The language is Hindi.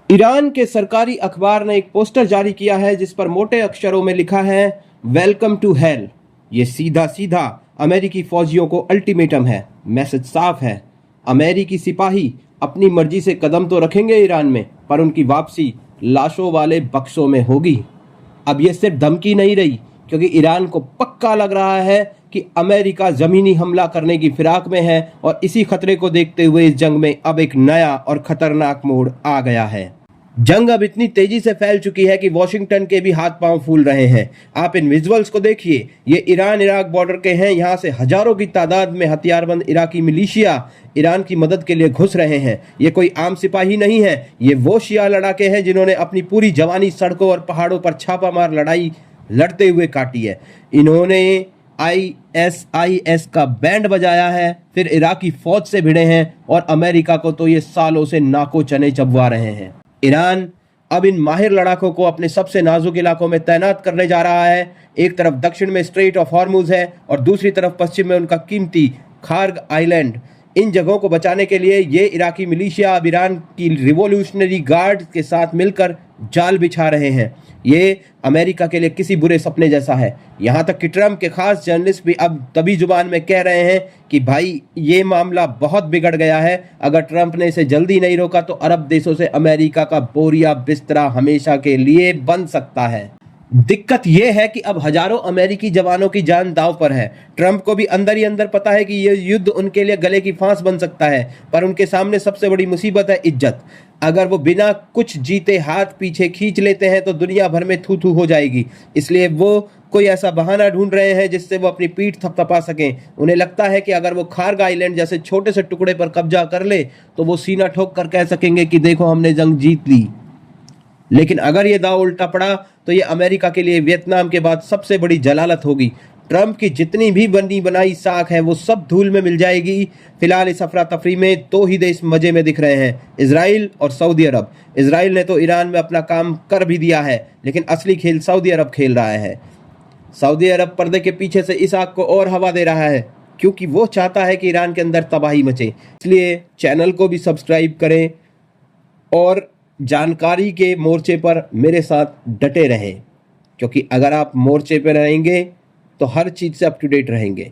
ईरान के सरकारी अखबार ने एक पोस्टर जारी किया है जिस पर मोटे अक्षरों में लिखा है वेलकम टू हेल। ये सीधा सीधा अमेरिकी फौजियों को अल्टीमेटम है। मैसेज साफ है, अमेरिकी सिपाही अपनी मर्जी से कदम तो रखेंगे ईरान में, पर उनकी वापसी लाशों वाले बक्सों में होगी। अब ये सिर्फ धमकी नहीं रही, क्योंकि ईरान को पक्का लग रहा है कि अमेरिका जमीनी हमला करने की फिराक में है और इसी खतरे को देखते हुए इस जंग में अब एक नया और खतरनाक मोड़ आ गया है। जंग अब इतनी तेजी से फैल चुकी है कि वॉशिंगटन के भी हाथ पांव फूल रहे हैं। आप इन विजुअल्स को देखिए, ये ईरान इराक बॉर्डर के हैं। यहाँ से हजारों की तादाद में हथियारबंद इराकी मिलिशिया ईरान की मदद के लिए घुस रहे हैं। ये कोई आम सिपाही नहीं है, ये वो शिया लड़ाके हैं जिन्होंने अपनी पूरी जवानी सड़कों और पहाड़ों पर छापामार लड़ाई लड़ते हुए काटी है। इन्होंने ISIS का बैंड बजाया है, फिर इराकी फौज से भिड़े हैं और अमेरिका को तो ये सालों से नाको चने चबवा रहे हैं। ईरान अब इन माहिर लड़ाकों को अपने सबसे नाजुक इलाकों में तैनात करने जा रहा है। एक तरफ दक्षिण में स्ट्रेट ऑफ हॉर्मुज है और दूसरी तरफ पश्चिम में उनका कीमती खार्ग आइलैंड। इन जगहों को बचाने के लिए ये इराकी मिलिशिया अब ईरान की रिवॉल्यूशनरी गार्ड के साथ मिलकर जाल बिछा रहे हैं। ये अमेरिका के लिए किसी बुरे सपने जैसा है। यहाँ तक कि ट्रंप के खास जर्नलिस्ट भी अब तभी जुबान में कह रहे हैं कि भाई ये मामला बहुत बिगड़ गया है। अगर ट्रंप ने इसे जल्दी नहीं रोका तो अरब देशों से अमेरिका का बोरिया बिस्तरा हमेशा के लिए बन सकता है। दिक्कत यह है कि अब हजारों अमेरिकी जवानों की जान दांव पर है। ट्रंप को भी अंदर ही अंदर पता है कि यह युद्ध उनके लिए गले की फांस बन सकता है, पर उनके सामने सबसे बड़ी मुसीबत है इज्जत। अगर वो बिना कुछ जीते हाथ पीछे खींच लेते हैं तो दुनिया भर में थू थू हो जाएगी। इसलिए वो कोई ऐसा बहाना ढूंढ रहे हैं जिससे वो अपनी पीठ थपथपा सकें। उन्हें लगता है कि अगर वो खार्ग आइलैंड जैसे छोटे से टुकड़े पर कब्जा कर ले तो वो सीना ठोक कर कह सकेंगे कि देखो हमने जंग जीत ली। लेकिन अगर ये दांव उल्टा पड़ा तो ये अमेरिका के लिए वियतनाम के बाद सबसे बड़ी जलालत होगी। ट्रंप की जितनी भी बनी बनाई साख है वो सब धूल में मिल जाएगी। फिलहाल इस अफरा तफरी में दो ही देश मजे में दिख रहे हैं, इजराइल और सऊदी अरब। इजराइल ने तो ईरान में अपना काम कर भी दिया है, लेकिन असली खेल सऊदी अरब खेल रहा है। सऊदी अरब पर्दे के पीछे से इस आग को और हवा दे रहा है, क्योंकि वो चाहता है कि ईरान के अंदर तबाही मचे। इसलिए चैनल को भी सब्सक्राइब करें और जानकारी के मोर्चे पर मेरे साथ डटे रहें, क्योंकि अगर आप मोर्चे पर रहेंगे तो हर चीज़ से अप टू डेट रहेंगे।